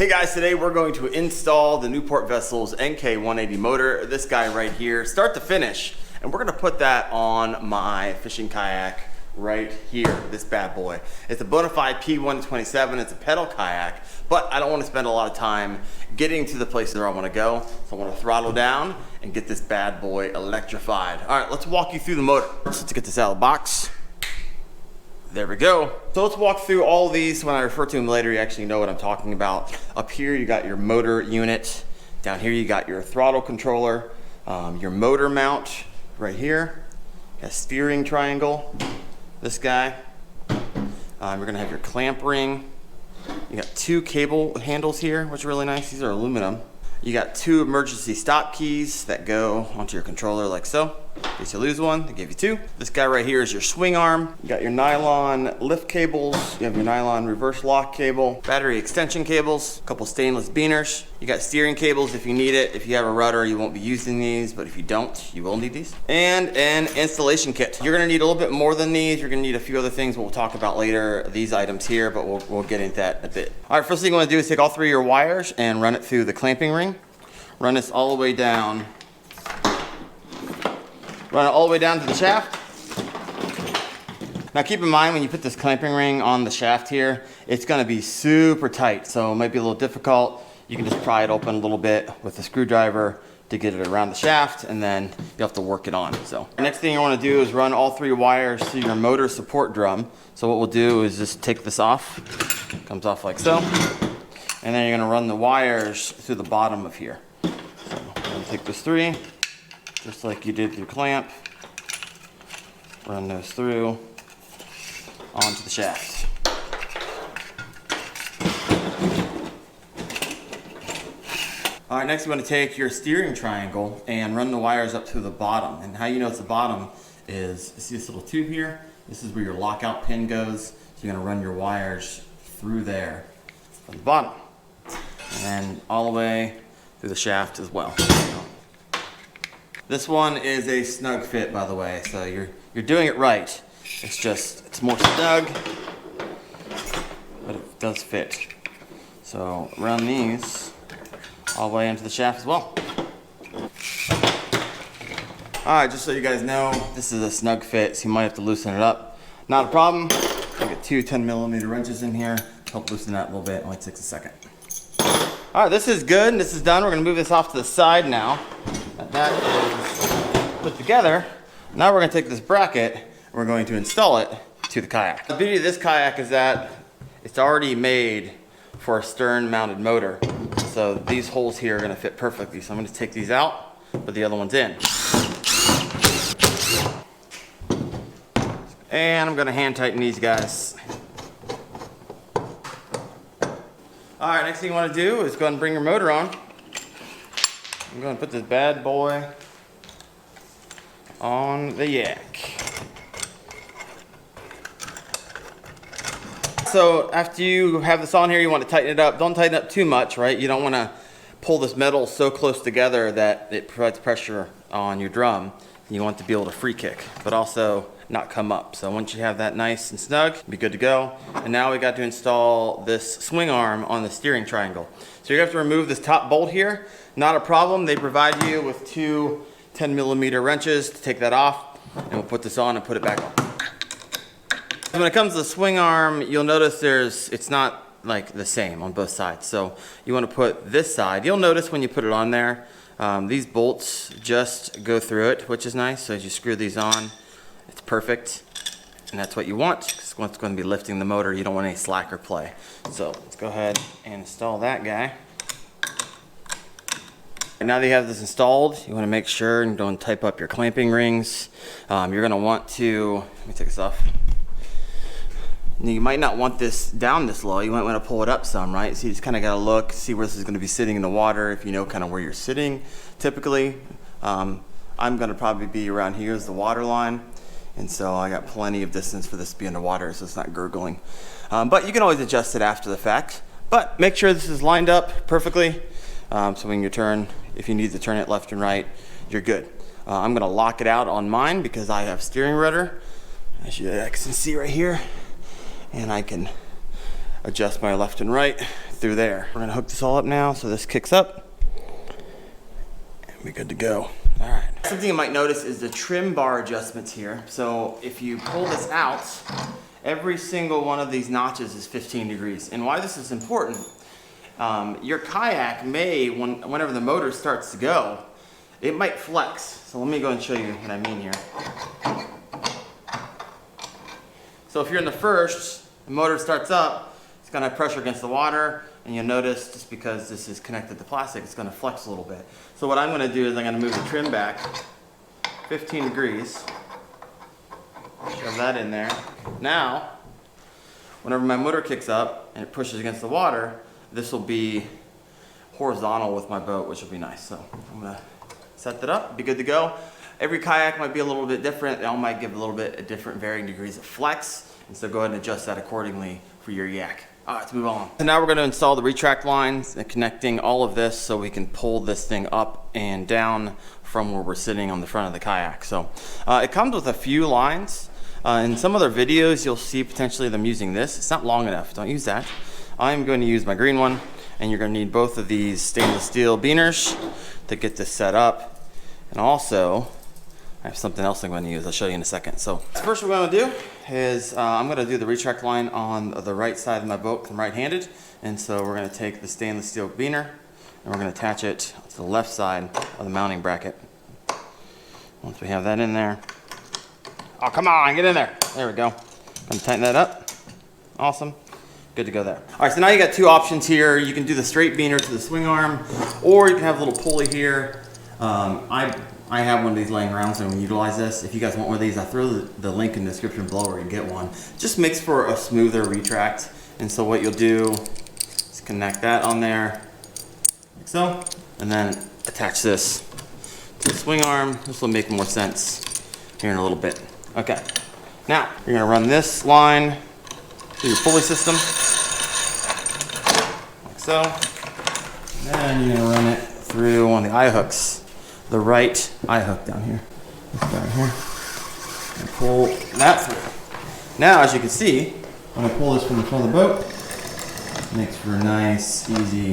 Hey guys, today we're going to install the Newport Vessels NK180 motor, this guy right here, start to finish. And we're gonna put that on my fishing kayak right here, this bad boy. It's a Bonafide P127, it's a pedal kayak, but I don't wanna spend a lot of time getting to the places where I wanna go. So I wanna throttle down and get this bad boy electrified. All right, let's walk you through the motor. Let's get this out of the box. There we go. So let's walk through all of these. When I refer to them later, you actually know what I'm talking about. Up here, you got your motor unit. Down here, you got your throttle controller, your motor mount right here, a steering triangle, this guy. You're gonna have your clamp ring. You got two cable handles here, which are really nice. These are aluminum. You got two emergency stop keys that go onto your controller like so. In case you lose one, they give you two. This guy right here is your swing arm. You got your nylon lift cables. You have your nylon reverse lock cable, battery extension cables, a couple stainless beaners. You got steering cables if you need it. If you have a rudder, you won't be using these, but if you don't, you will need these. And an installation kit. You're gonna need a little bit more than these. You're gonna need a few other things we'll talk about later, these items here, but we'll get into that in a bit. All right, first thing you wanna do is take all three of your wires and run it through the clamping ring. Run this all the way down. Run it all the way down to the shaft. Now keep in mind when you put this clamping ring on the shaft here, it's gonna be super tight, so it might be a little difficult. You can just pry it open a little bit with a screwdriver to get it around the shaft, and then you have to work it on. So the next thing you wanna do is run all three wires through your motor support drum. So what we'll do is just take this off. It comes off like so. And then you're gonna run the wires through the bottom of here. So I'm gonna take those three, just like you did your clamp. Run those through onto the shaft. All right, next you want to take your steering triangle and run the wires up to the bottom. And how you know it's the bottom is, you see this little tube here? This is where your lockout pin goes. So you're gonna run your wires through there from the bottom. And then all the way through the shaft as well. This one is a snug fit, by the way, so you're doing it right. It's more snug, but it does fit. So run these all the way into the shaft as well. All right, just so you guys know, this is a snug fit, so you might have to loosen it up. Not a problem. I'll get two 10mm wrenches in here, help loosen that a little bit. It only takes a second. All right, this is good. This is done. We're gonna move this off to the side now. That is put together. Now we're gonna take this bracket and we're going to install it to the kayak. The beauty of this kayak is that it's already made for a stern mounted motor. So these holes here are gonna fit perfectly. So I'm gonna take these out, put the other ones in. And I'm gonna hand tighten these guys. All right, next thing you want to do is go ahead and bring your motor on. I'm going to put this bad boy on the yak. So after you have this on here, you want to tighten it up. Don't tighten it up too much, right? You don't want to pull this metal so close together that it provides pressure on your drum. You want it to be able to free kick, but also not come up. So once you have that nice and snug, be good to go. And now we got to install this swing arm on the steering triangle. So you're gonna have to remove this top bolt here. Not a problem. They provide you with two 10mm wrenches to take that off, and we'll put this on and put it back on. When it comes to the swing arm, you'll notice it's not like the same on both sides. So you want to put this side. You'll notice when you put it on there, these bolts just go through it, which is nice. So as you screw these on, it's perfect, and that's what you want, because once it's going to be lifting the motor, you don't want any slack or play. So let's go ahead and install that guy. And now that you have this installed, you want to make sure and don't type up your clamping rings. You're going to want to, let me take this off. You might not want this down this low. You might want to pull it up some, right? So you just kind of got to look, see where this is going to be sitting in the water, if you know kind of where you're sitting typically. I'm going to probably be around here as the water line. And so I got plenty of distance for this to be underwater, so it's not gurgling. But you can always adjust it after the fact. But make sure this is lined up perfectly. So when you turn, if you need to turn it left and right, you're good. I'm gonna lock it out on mine because I have steering rudder, as you guys can see right here. And I can adjust my left and right through there. We're gonna hook this all up now so this kicks up and we're good to go. All right. Something you might notice is the trim bar adjustments here. So if you pull this out, every single one of these notches is 15 degrees. And why this is important, your kayak may, whenever the motor starts to go, it might flex. So let me go and show you what I mean here. So if you're in the first, the motor starts up, it's gonna have pressure against the water, and you'll notice just because this is connected to plastic, it's gonna flex a little bit. So what I'm gonna do is I'm gonna move the trim back 15 degrees, shove that in there. Now, whenever my motor kicks up and it pushes against the water, this will be horizontal with my boat, which will be nice. So I'm gonna set that up, be good to go. Every kayak might be a little bit different. They all might give a little bit of different varying degrees of flex. And so go ahead and adjust that accordingly for your yak. All right, let's move on. So now we're gonna install the retract lines and connecting all of this so we can pull this thing up and down from where we're sitting on the front of the kayak. So it comes with a few lines. In some other videos, you'll see potentially them using this. It's not long enough, don't use that. I'm going to use my green one, and you're gonna need both of these stainless steel beaners to get this set up. And also, I have something else I'm going to use. I'll show you in a second. So first what we're going to do is I'm going to do the retract line on the right side of my boat because I'm right-handed. And so we're going to take the stainless steel beaner and we're going to attach it to the left side of the mounting bracket. Once we have that in there. Oh, come on, get in there. There we go. I'm going to tighten that up. Awesome. Good to go there. All right, so now you got two options here. You can do the straight beaner to the swing arm, or you can have a little pulley here. I have one of these laying around, so I'm gonna utilize this. If you guys want one of these, I'll throw the link in the description below where you can get one. Just makes for a smoother retract. And so what you'll do is connect that on there, like so, and then attach this to the swing arm. This will make more sense here in a little bit. Okay, now you're gonna run this line through your pulley system, like so. And then you're gonna run it through one of the eye hooks. The right eye hook down here. This guy right here. And pull that through. Now, as you can see, when I pull this from the front of the boat, it makes for a nice, easy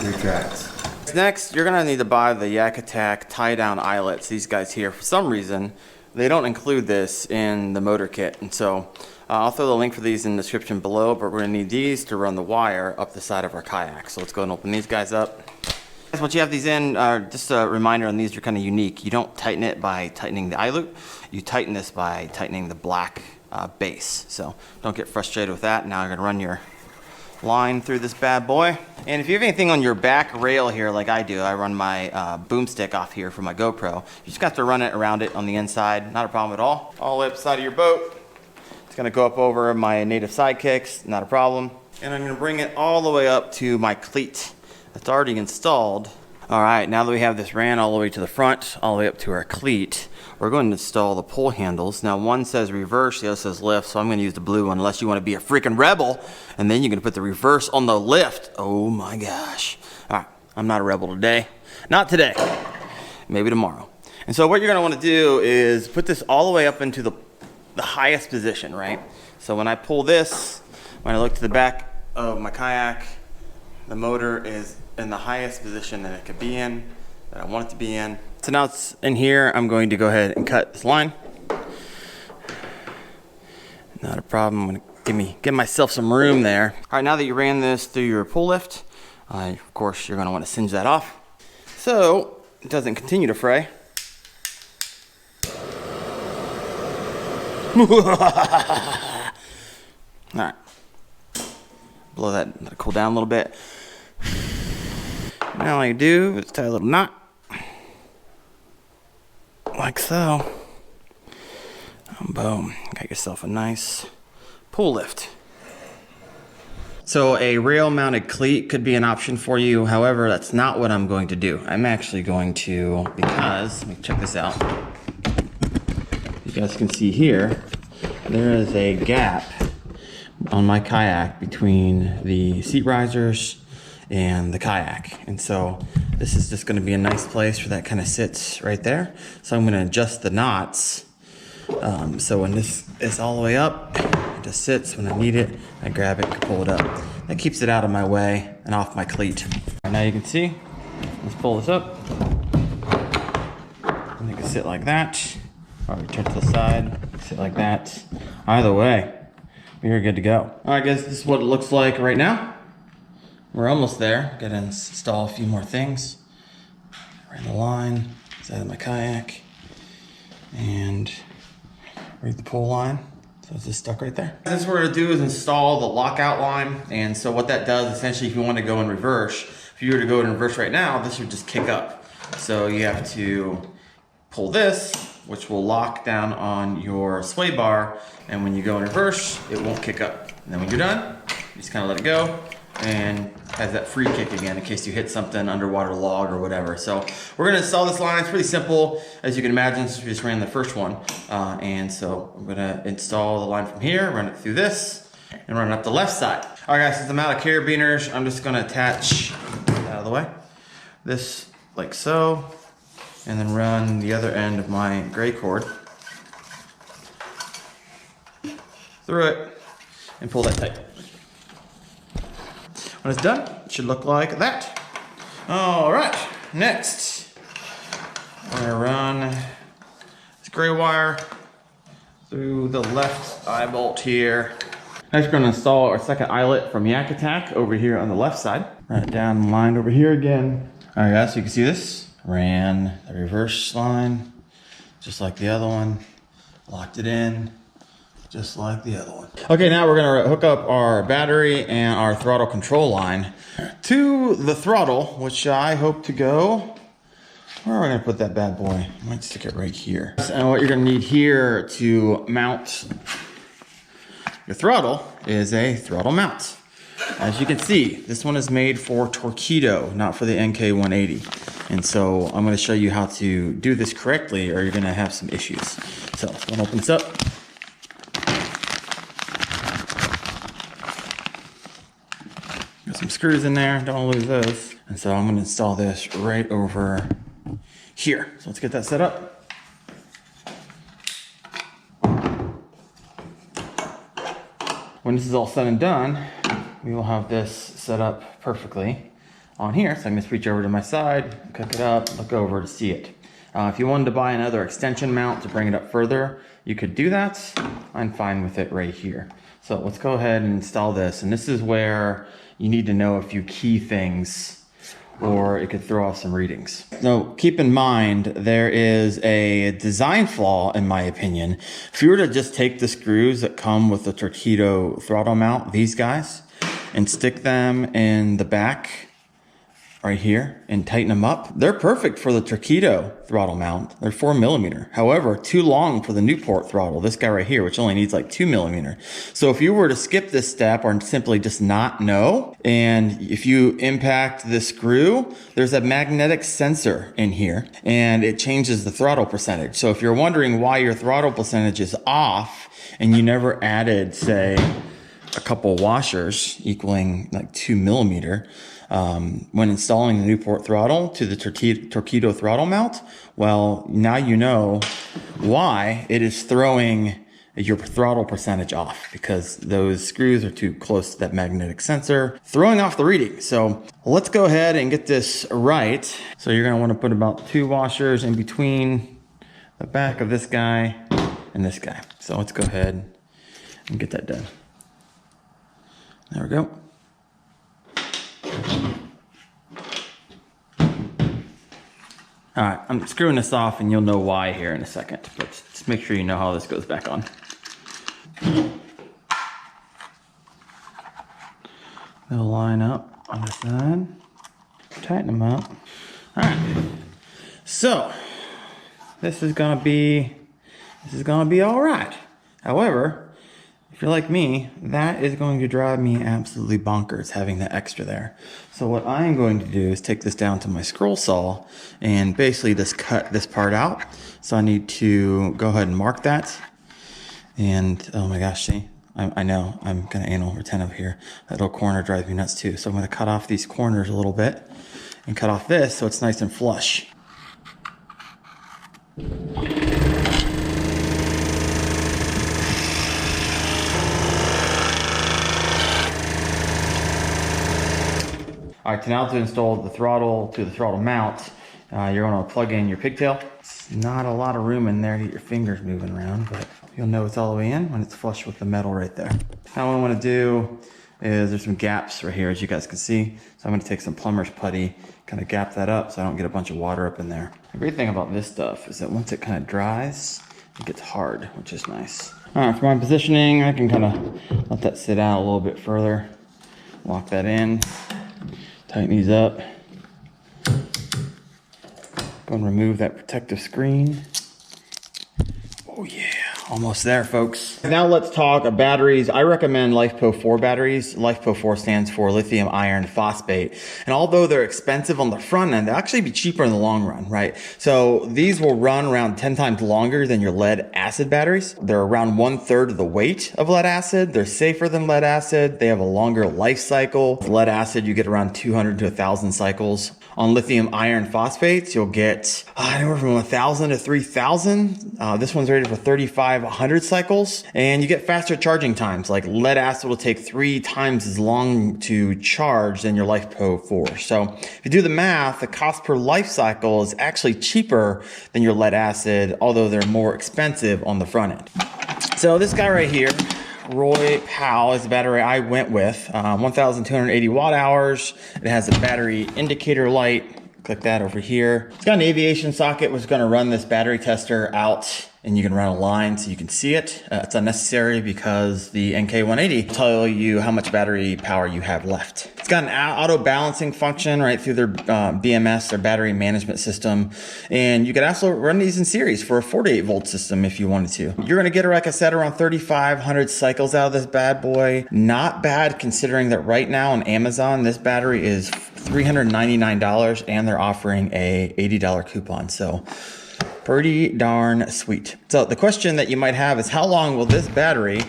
retract. Next, you're gonna need to buy the Yak Attack tie-down eyelets. These guys here, for some reason, they don't include this in the motor kit. And so, I'll throw the link for these in the description below, but we're gonna need these to run the wire up the side of our kayak. So let's go and open these guys up. Once you have these in, just a reminder on these are kind of unique. You don't tighten it by tightening the eye loop. You tighten this by tightening the black base. So don't get frustrated with that. Now you're gonna run your line through this bad boy. And if you have anything on your back rail here like I do, I run my boomstick off here for my GoPro. You just got to run it around it on the inside. Not a problem at all. All the way up the side of your boat. It's gonna go up over my native sidekicks, not a problem. And I'm gonna bring it all the way up to my cleat that's already installed. All right, now that we have this ran all the way to the front, all the way up to our cleat, we're going to install the pull handles. Now one says reverse, the other says lift, so I'm gonna use the blue one unless you wanna be a freaking rebel, and then you're gonna put the reverse on the lift. Oh my gosh. All right, I'm not a rebel today. Not today, maybe tomorrow. And so what you're gonna wanna do is put this all the way up into the highest position, right? So when I pull this, when I look to the back of my kayak, the motor is in the highest position that it could be in, that I want it to be in. So now it's in here, I'm going to go ahead and cut this line. Not a problem, I'm gonna give myself some room there. All right, now that you ran this through your pull lift, of course you're gonna wanna singe that off so it doesn't continue to fray. All right, blow that, let it cool down a little bit. Now all you do is tie a little knot, like so. And boom, got yourself a nice pull lift. So a rail mounted cleat could be an option for you. However, that's not what I'm going to do. I'm actually going to, because, let me check this out. You guys can see here, there is a gap on my kayak between the seat risers and the kayak. And so this is just gonna be a nice place where that kind of sits right there. So I'm gonna adjust the knots. So when this is all the way up, It just sits when I need it. I grab it and pull it up. That keeps it out of my way and off my cleat. And now you can see, let's pull this up. And it can sit like that. Or we turn to the side, sit like that. Either way, we are good to go. All right, guys, this is what it looks like right now. We're almost there. Gotta install a few more things. Ran the line, side of my kayak, and read the pull line. So it's just stuck right there. This what we're gonna do is install the lockout line. And so what that does, essentially, if you want to go in reverse, if you were to go in reverse right now, this would just kick up. So you have to pull this, which will lock down on your sway bar. And when you go in reverse, it won't kick up. And then when you're done, you just kind of let it go and has that free kick again in case you hit something, underwater log or whatever. So we're gonna install this line. It's pretty simple, as you can imagine, since we just ran the first one. And so I'm gonna install the line from here, run it through this, and run it up the left side. All right, guys, since I'm out of carabiners, I'm just gonna attach out of the way, this like so, and then run the other end of my gray cord through it and pull that tight. When it's done, it should look like that. All right, next, I'm gonna run this gray wire through the left eye bolt here. Next, we're gonna install our second eyelet from Yak Attack over here on the left side. Run it down the line over here again. All right, guys, so you can see this. Ran the reverse line, just like the other one. Locked it in, just like the other one. Okay, now we're gonna hook up our battery and our throttle control line to the throttle, which I hope to go, where are we gonna put that bad boy? I might stick it right here. And what you're gonna need here to mount your throttle is a throttle mount. As you can see, this one is made for Torpedo, not for the NK180. And so I'm gonna show you how to do this correctly or you're gonna have some issues. So this one opens up. Got some screws in there, don't wanna lose those. And so I'm gonna install this right over here. So let's get that set up. When this is all said and done, we will have this set up perfectly on here. So I'm gonna reach over to my side, cook it up, look over to see it. If you wanted to buy another extension mount to bring it up further, you could do that. I'm fine with it right here. So let's go ahead and install this. And this is where you need to know a few key things or it could throw off some readings. So keep in mind, there is a design flaw in my opinion. If you were to just take the screws that come with the Torpedo throttle mount, these guys, and stick them in the back right here and tighten them up, they're perfect for the Torpedo throttle mount. They're 4mm. However, too long for the Newport throttle, this guy right here, which only needs like 2mm. So if you were to skip this step or simply just not know, and if you impact the screw, there's a magnetic sensor in here and it changes the throttle percentage. So if you're wondering why your throttle percentage is off and you never added, say, a couple washers equaling like 2mm, when installing the Newport throttle to the Torpedo throttle mount, well, now you know why it is throwing your throttle percentage off, because those screws are too close to that magnetic sensor, throwing off the reading. So let's go ahead and get this right. So you're gonna wanna put about 2 washers in between the back of this guy and this guy. So let's go ahead and get that done. There we go. All right, I'm screwing this off and you'll know why here in a second, but just make sure you know how this goes back on. They'll line up on the side, tighten them up. All right, so this is gonna be all right. However, if you're like me, that is going to drive me absolutely bonkers having that extra there. So what I'm going to do is take this down to my scroll saw and basically just cut this part out. So I need to go ahead and mark that. And oh my gosh, see, I know I'm kind of anal retentive here. That little corner drives me nuts too. So I'm going to cut off these corners a little bit and cut off this so it's nice and flush. All right, so now to install the throttle to the throttle mount, you're gonna plug in your pigtail. It's not a lot of room in there to get your fingers moving around, but you'll know it's all the way in when it's flush with the metal right there. Now what I wanna do is there's some gaps right here, as you guys can see. So I'm gonna take some plumber's putty, kind of gap that up so I don't get a bunch of water up in there. The great thing about this stuff is that once it kind of dries, it gets hard, which is nice. All right, for my positioning, I can kind of let that sit out a little bit further. Lock that in, tighten these up. Go and remove that protective screen. Oh yeah, almost there, folks. Now let's talk batteries. I recommend LifePo 4 batteries. LifePo 4 stands for lithium iron phosphate. And although they're expensive on the front end, they'll actually be cheaper in the long run, right? So these will run around 10 times longer than your lead acid batteries. They're around 1/3 of the weight of lead acid. They're safer than lead acid. They have a longer life cycle. With lead acid, you get around 200 to 1,000 cycles. On lithium iron phosphates, you'll get anywhere from 1,000 to 3,000. This one's rated for 3,500 cycles, and you get faster charging times. Like lead acid will take 3 times as long to charge than your LifePo 4. So if you do the math, the cost per life cycle is actually cheaper than your lead acid, although they're more expensive on the front end. So this guy right here, Roy Powell, is the battery I went with. 1,280 watt hours. It has a battery indicator light. Click that over here. It's got an aviation socket, which is going to run this battery tester out, and you can run a line so you can see it. It's unnecessary because the NK180 will tell you how much battery power you have left. It's got an auto balancing function right through their BMS, their battery management system. And you could also run these in series for a 48 volt system if you wanted to. You're gonna get, like I said, around 3,500 cycles out of this bad boy. Not bad considering that right now on Amazon, this battery is $399 and they're offering a $80 coupon. So pretty darn sweet. So the question that you might have is, how long will this battery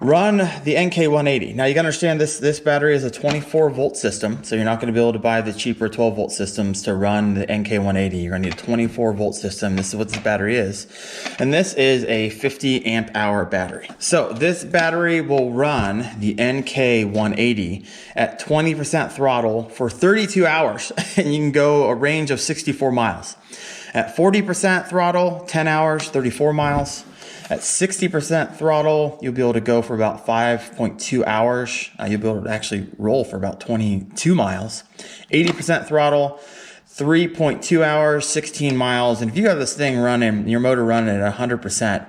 run the NK180? Now you gotta understand this battery is a 24 volt system, so you're not gonna be able to buy the cheaper 12 volt systems to run the NK180. You're gonna need a 24 volt system. This is what this battery is. And this is a 50 amp hour battery. So this battery will run the NK180 at 20% throttle for 32 hours, and you can go a range of 64 miles. At 40% throttle, 10 hours, 34 miles. At 60% throttle, you'll be able to go for about 5.2 hours. You'll be able to actually roll for about 22 miles. 80% throttle, 3.2 hours, 16 miles. And if you have this thing running, your motor running at 100%,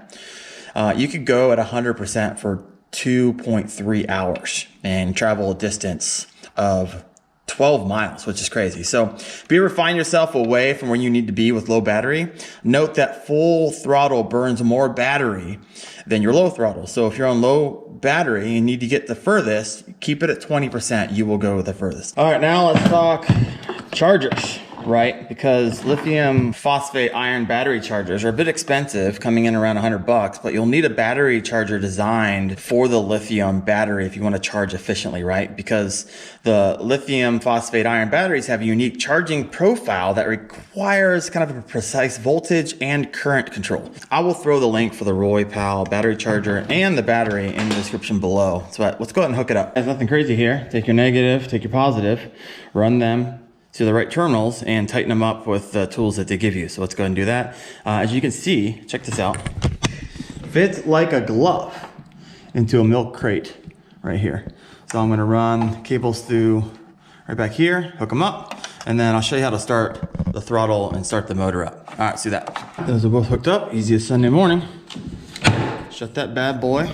you could go at 100% for 2.3 hours and travel a distance of 12 miles, which is crazy. So if you ever find yourself away from where you need to be with low battery, note that full throttle burns more battery than your low throttle. So if you're on low battery and need to get the furthest, keep it at 20%. You will go the furthest. All right, now let's talk chargers. Right? Because lithium phosphate iron battery chargers are a bit expensive, coming in around $100, but you'll need a battery charger designed for the lithium battery if you want to charge efficiently, right? Because the lithium phosphate iron batteries have a unique charging profile that requires kind of a precise voltage and current control. I will throw the link for the Roy Powell battery charger and the battery in the description below. So let's go ahead and hook it up. There's nothing crazy here. Take your negative, take your positive, run them to the right terminals and tighten them up with the tools that they give you. So let's go ahead and do that. As you can see, check this out. Fits like a glove into a milk crate right here. So I'm gonna run cables through right back here, hook them up, and then I'll show you how to start the throttle and start the motor up. All right, let's do that. Those are both hooked up, easy as Sunday morning. Shut that bad boy.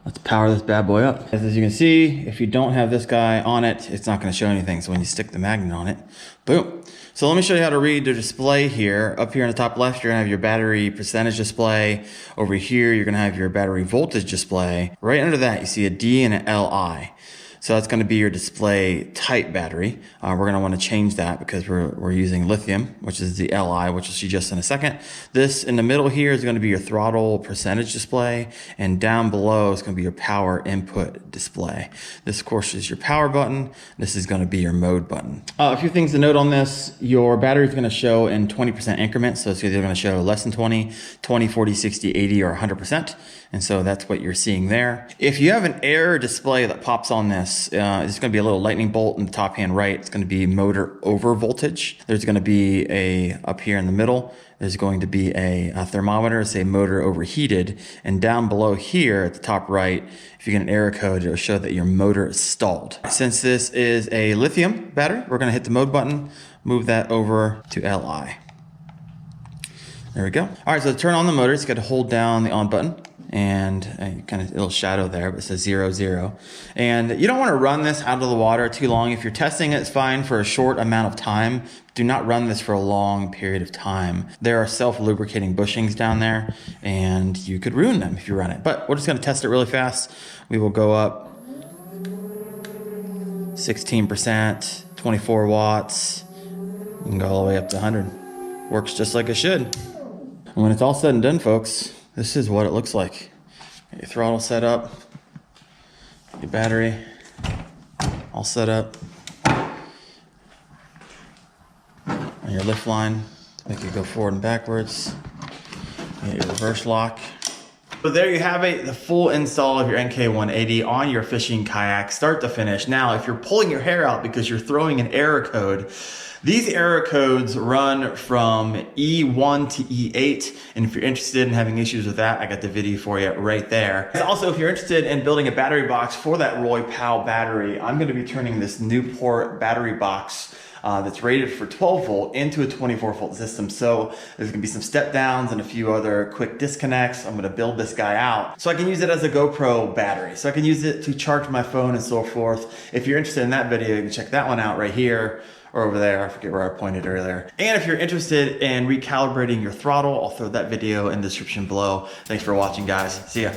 Let's power this bad boy up. As you can see, if you don't have this guy on it, it's not gonna show anything. So when you stick the magnet on it, boom. So let me show you how to read the display here. Up here in the top left, you're gonna have your battery percentage display. Over here, you're gonna have your battery voltage display. Right under that, you see a D and an LI. So that's going to be your display type battery. We're going to want to change that because we're using lithium, which is the Li, which we'll see just in a second. This in the middle here is going to be your throttle percentage display, and down below is going to be your power input display. This, of course, is your power button. This is going to be your mode button. A few things to note on this. Your battery is going to show in 20% increments. So it's either going to show less than 20, 20, 40, 60, 80, or 100%. And so that's what you're seeing there. If you have an error display that pops on this, this. It's going to be a little lightning bolt in the top hand right. It's going to be motor over voltage. There's going to be up here in the middle, there's going to be a thermometer, say motor overheated. And down below here at the top right, if you get an error code, it'll show that your motor is stalled. Since this is a lithium battery, we're going to hit the mode button, move that over to LI. There we go. All right, so to turn on the motor, it's got to hold down the on button, and kind of a little shadow there, but it says 0, 0. And you don't want to run this out of the water too long. If you're testing it, it's fine for a short amount of time. Do not run this for a long period of time. There are self-lubricating bushings down there, and you could ruin them if you run it. But we're just going to test it really fast. We will go up 16%, 24 watts. You can go all the way up to 100. Works just like it should. And when it's all said and done, folks, this is what it looks like. Get your throttle set up, your battery all set up, and your lift line to make it go forward and backwards. Get your reverse lock. So there you have it, the full install of your NK180 on your fishing kayak, start to finish. Now, if you're pulling your hair out because you're throwing an error code, these error codes run from E1 to E8, and if you're interested in having issues with that, I got the video for you right there. Also, if you're interested in building a battery box for that Roy Powell battery, I'm going to be turning this Newport battery box that's rated for 12 volt into a 24 volt system. So there's gonna be some step downs and a few other quick disconnects. I'm gonna build this guy out so I can use it as a GoPro battery. So I can use it to charge my phone and so forth. If you're interested in that video, you can check that one out right here or over there. I forget where I pointed earlier. And if you're interested in recalibrating your throttle, I'll throw that video in the description below. Thanks for watching, guys. See ya.